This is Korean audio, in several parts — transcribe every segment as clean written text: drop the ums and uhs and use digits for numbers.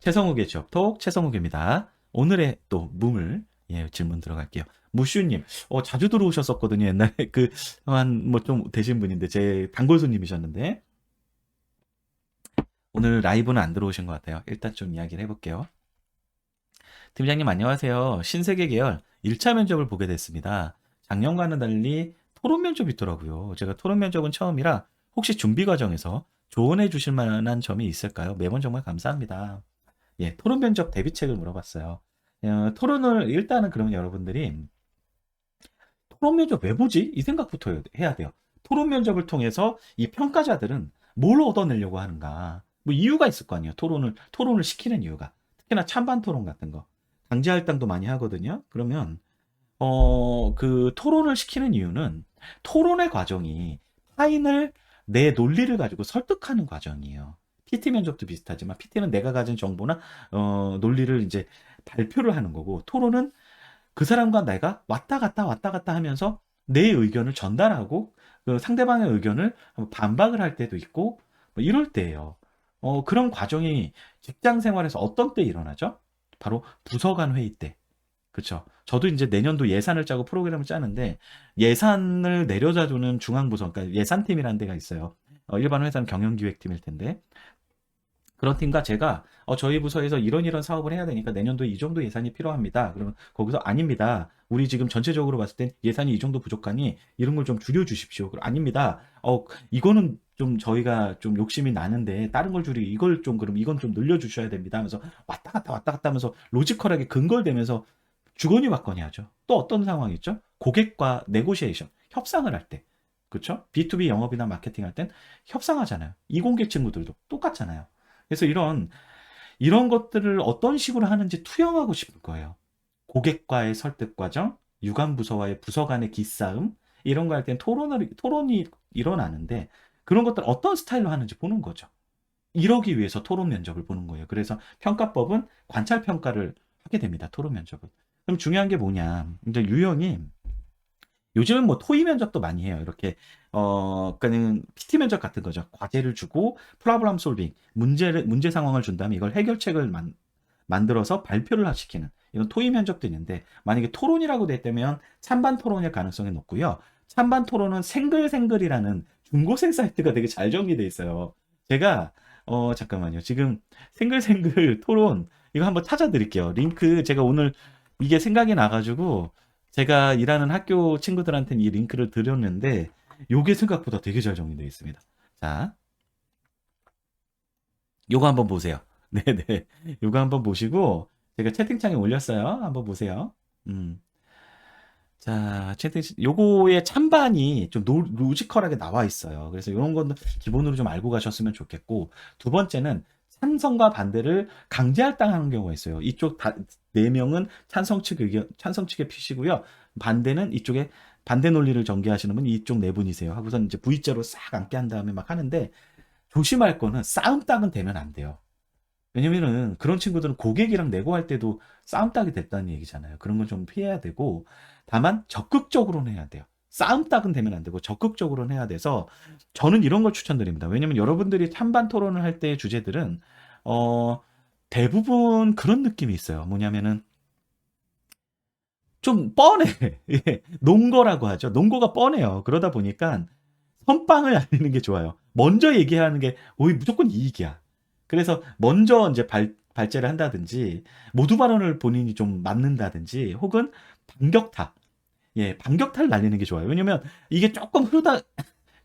최성욱의 취업톡 최성욱입니다. 오늘의 또 무물 질문 들어갈게요. 무슈님, 자주 들어오셨었거든요. 옛날에 한 뭐 좀 되신 분인데 제 단골 손님이셨는데 오늘 라이브는 안 들어오신 것 같아요. 일단 좀 이야기를 해볼게요. 팀장님 안녕하세요. 신세계 계열 1차 면접을 보게 됐습니다. 작년과는 달리 토론 면접이 있더라고요. 제가 토론 면접은 처음이라 혹시 준비 과정에서 조언해 주실 만한 점이 있을까요? 매번 정말 감사합니다. 토론 면접 대비책을 물어봤어요. 토론을 일단은 그러면 여러분들이 토론 면접 왜 보지? 이 생각부터 해야 돼요. 토론 면접을 통해서 이 평가자들은 뭘 얻어내려고 하는가? 뭐 이유가 있을 거 아니에요. 토론을 시키는 이유가. 특히나 찬반 토론 같은 거. 강제 할당도 많이 하거든요. 그러면 그 토론을 시키는 이유는 토론의 과정이 타인을 내 논리를 가지고 설득하는 과정이에요. PT 면접도 비슷하지만 PT는 내가 가진 정보나 논리를 이제 발표를 하는 거고 토론은 그 사람과 내가 왔다 갔다 하면서 내 의견을 전달하고 그 상대방의 의견을 반박을 할 때도 있고 뭐 이럴 때예요. 그런 과정이 직장 생활에서 어떤 때 일어나죠? 바로 부서 간 회의 때. 그쵸. 저도 이제 내년도 예산을 짜고 프로그램을 짜는데 예산을 내려다주는 중앙부서, 그러니까 예산팀이라는 데가 있어요. 일반 회사는 경영기획팀일 텐데 그런 팀과 제가 저희 부서에서 이런 사업을 해야 되니까 내년도에 이 정도 예산이 필요합니다. 그러면 거기서 아닙니다. 우리 지금 전체적으로 봤을 땐 예산이 이 정도 부족하니 이런 걸 좀 줄여 주십시오. 그럼 아닙니다. 이거는 좀 저희가 좀 욕심이 나는데 다른 걸 줄이 이걸 좀 그럼 이건 좀 늘려 주셔야 됩니다 하면서 왔다 갔다 하면서 로지컬하게 근거대면서 주거니 받거니 하죠. 또 어떤 상황이 있죠? 고객과 네고시에이션, 협상을 할 때. 그렇죠? B2B 영업이나 마케팅 할 땐 협상하잖아요. 이공계 친구들도 똑같잖아요. 그래서 이런 것들을 어떤 식으로 하는지 투영하고 싶을 거예요. 고객과의 설득 과정, 유관 부서와의 부서 간의 기싸움, 이런 거 할 땐 토론이 일어나는데 그런 것들 어떤 스타일로 하는지 보는 거죠. 이러기 위해서 토론 면접을 보는 거예요. 그래서 평가법은 관찰 평가를 하게 됩니다. 토론 면접은. 그럼 중요한 게 뭐냐? 이제 유형이 요즘은 뭐 토의 면접도 많이 해요. 이렇게 그러니까는 PT 면접 같은 거죠. 과제를 주고 프로블럼 솔빙, 문제 상황을 준 다음에 이걸 해결책을 만들어서 발표를 시키는 이런 토의 면접도 있는데 만약에 토론이라고 됐다면 찬반 토론일 가능성이 높고요. 찬반 토론은 생글생글이라는 중고생 사이트가 되게 잘 정리돼 있어요. 제가 잠깐만요. 지금 생글생글 토론 이거 한번 찾아드릴게요. 링크 제가 오늘 이게 생각이 나가지고 제가 일하는 학교 친구들한테는 이 링크를 드렸는데 요게 생각보다 되게 잘 정리되어 있습니다. 자, 요거 한번 보세요. 네네. 요거 한번 보시고 제가 채팅창에 올렸어요. 한번 보세요. 자, 요거의 찬반이 좀 로지컬하게 나와 있어요. 그래서 이런 거는 기본으로 좀 알고 가셨으면 좋겠고, 두 번째는 찬성과 반대를 강제 할당하는 경우가 있어요. 이쪽 네 명은 찬성 측의 피시고요. 반대는 이쪽에 반대 논리를 전개하시는 분 이쪽 네 분이세요. 하고선 이제 V자로 싹 앉게 한 다음에 막 하는데 조심할 거는 싸움 딱은 되면 안 돼요. 왜냐면은 그런 친구들은 고객이랑 내고할 때도 싸움 딱이 됐다는 얘기잖아요. 그런 건 좀 피해야 되고 다만 적극적으로는 해야 돼요. 싸움 딱은 되면 안 되고 적극적으로는 해야 돼서 저는 이런 걸 추천드립니다. 왜냐면 여러분들이 찬반 토론을 할 때의 주제들은 대부분 그런 느낌이 있어요. 뭐냐면은 좀 뻔해. 예, 논거라고 하죠. 논거가 뻔해요. 그러다 보니까 선빵을 알리는 게 좋아요. 먼저 얘기하는 게 오히 무조건 이익이야. 그래서 먼저 이제 발제를 한다든지 모두 발언을 본인이 좀 맞는다든지 혹은 반격타. 반격타를 날리는 게 좋아요. 왜냐면 이게 조금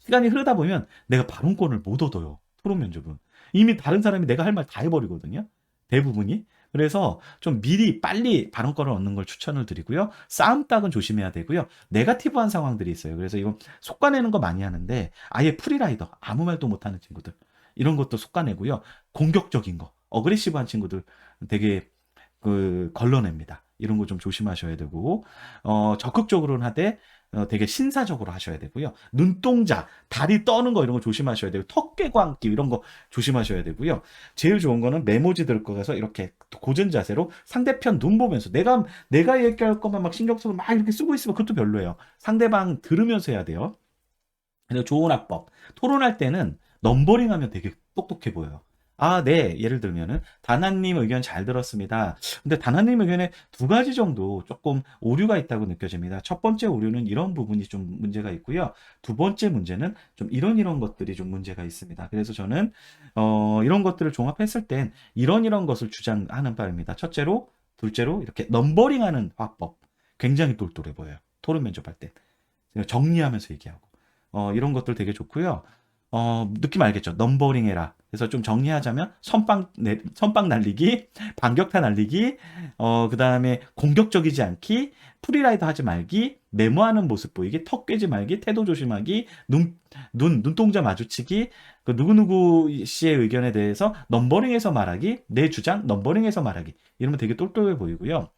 시간이 흐르다 보면 내가 발언권을 못 얻어요. 토론 면접은. 이미 다른 사람이 내가 할 말 다 해버리거든요. 대부분이. 그래서 좀 미리 빨리 발언권을 얻는 걸 추천을 드리고요. 싸움 딱은 조심해야 되고요. 네가티브한 상황들이 있어요. 그래서 이건 속아내는 거 많이 하는데 아예 프리라이더, 아무 말도 못하는 친구들. 이런 것도 속아내고요. 공격적인 거, 어그레시브한 친구들 되게 걸러냅니다. 이런 거 좀 조심하셔야 되고, 적극적으로는 하되, 되게 신사적으로 하셔야 되고요. 눈동자, 다리 떠는 거 이런 거 조심하셔야 되고, 턱깨광기 이런 거 조심하셔야 되고요. 제일 좋은 거는 메모지 들고 가서 이렇게 고전 자세로 상대편 눈 보면서 내가 얘기할 것만 막 신경 쓰고 막 이렇게 쓰고 있으면 그것도 별로예요. 상대방 들으면서 해야 돼요. 그리고 좋은 학법. 토론할 때는 넘버링 하면 되게 똑똑해 보여요. 아, 네. 예를 들면은 다나님 의견 잘 들었습니다. 근데 다나님 의견에 두 가지 정도 조금 오류가 있다고 느껴집니다. 첫 번째 오류는 이런 부분이 좀 문제가 있고요. 두 번째 문제는 좀 이런 것들이 좀 문제가 있습니다. 그래서 저는 이런 것들을 종합했을 땐 이런 것을 주장하는 바입니다. 첫째로, 둘째로 이렇게 넘버링하는 화법 굉장히 똘똘해 보여요. 토론 면접할 때 정리하면서 얘기하고 이런 것들 되게 좋고요. 느낌 알겠죠? 넘버링 해라. 그래서 좀 정리하자면 선빵 날리기, 반격타 날리기, 그 다음에 공격적이지 않기, 프리라이더 하지 말기, 메모하는 모습 보이기, 턱 깨지 말기, 태도 조심하기, 눈동자 마주치기, 그 누구누구 씨의 의견에 대해서 넘버링해서 말하기, 내 주장 넘버링해서 말하기. 이러면 되게 똘똘해 보이고요.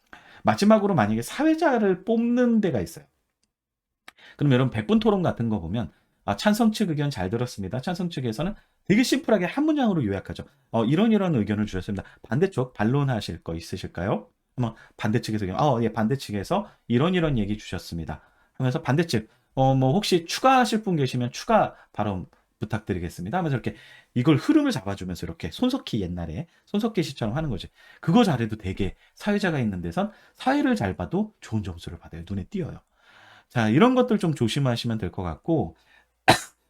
마지막으로 만약에 사회자를 뽑는 데가 있어요. 그럼 여러분 100분 토론 같은 거 보면 찬성 측 의견 잘 들었습니다. 찬성 측에서는 되게 심플하게 한 문장으로 요약하죠. 이런 의견을 주셨습니다. 반대쪽 반론하실 거 있으실까요? 아마 반대측에서 예, 반대측에서 이런 얘기 주셨습니다. 하면서 반대측 뭐 혹시 추가하실 분 계시면 추가 발언 부탁드리겠습니다. 하면서 이렇게 이걸 흐름을 잡아주면서 이렇게 손석희 옛날에 손석희 씨처럼 하는 거지. 그거 잘해도 되게 사회자가 있는 데선 사회를 잘 봐도 좋은 점수를 받아요. 눈에 띄어요. 자, 이런 것들 좀 조심하시면 될 것 같고,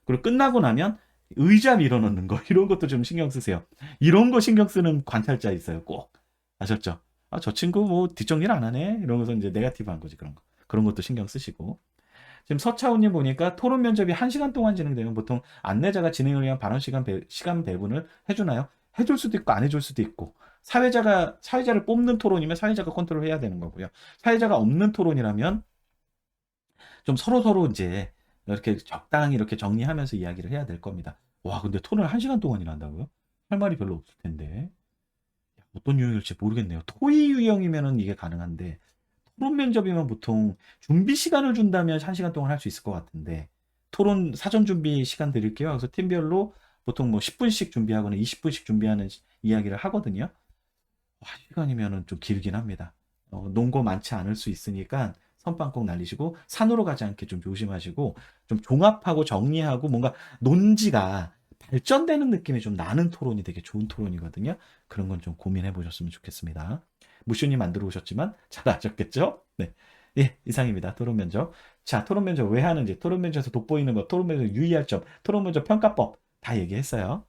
그리고 끝나고 나면 의자 밀어넣는 거, 이런 것도 좀 신경 쓰세요. 이런 거 신경 쓰는 관찰자 있어요, 꼭. 아셨죠? 저 친구 뭐 뒷정리를 안 하네? 이러면서 이제 네거티브 한 거지, 그런 거. 그런 것도 신경 쓰시고. 지금 서차훈님 보니까 토론 면접이 1시간 동안 진행되면 보통 안내자가 진행을 위한 발언 시간 배분을 해주나요? 해줄 수도 있고, 안 해줄 수도 있고. 사회자를 뽑는 토론이면 사회자가 컨트롤 해야 되는 거고요. 사회자가 없는 토론이라면 좀 서로서로 이제 이렇게 적당히 이렇게 정리하면서 이야기를 해야 될 겁니다. 와, 근데 토론을 1시간 동안이나 한다고요? 할 말이 별로 없을 텐데. 어떤 유형일지 모르겠네요. 토의 유형이면은 이게 가능한데, 토론 면접이면 보통 준비 시간을 준다면 1시간 동안 할 수 있을 것 같은데, 토론 사전 준비 시간 드릴게요. 그래서 팀별로 보통 뭐 10분씩 준비하거나 20분씩 준비하는 이야기를 하거든요. 1시간이면은 좀 길긴 합니다. 논거 많지 않을 수 있으니까 선빵 꼭 날리시고 산으로 가지 않게 좀 조심하시고 좀 종합하고 정리하고 뭔가 논지가 발전되는 느낌이 좀 나는 토론이 되게 좋은 토론이거든요. 그런 건 좀 고민해 보셨으면 좋겠습니다. 무슈님 안 들어오셨지만 잘 아셨겠죠? 네. 예, 이상입니다. 토론 면접. 자, 토론 면접 왜 하는지, 토론 면접에서 돋보이는 것, 토론 면접 유의할 점, 토론 면접 평가법 다 얘기했어요.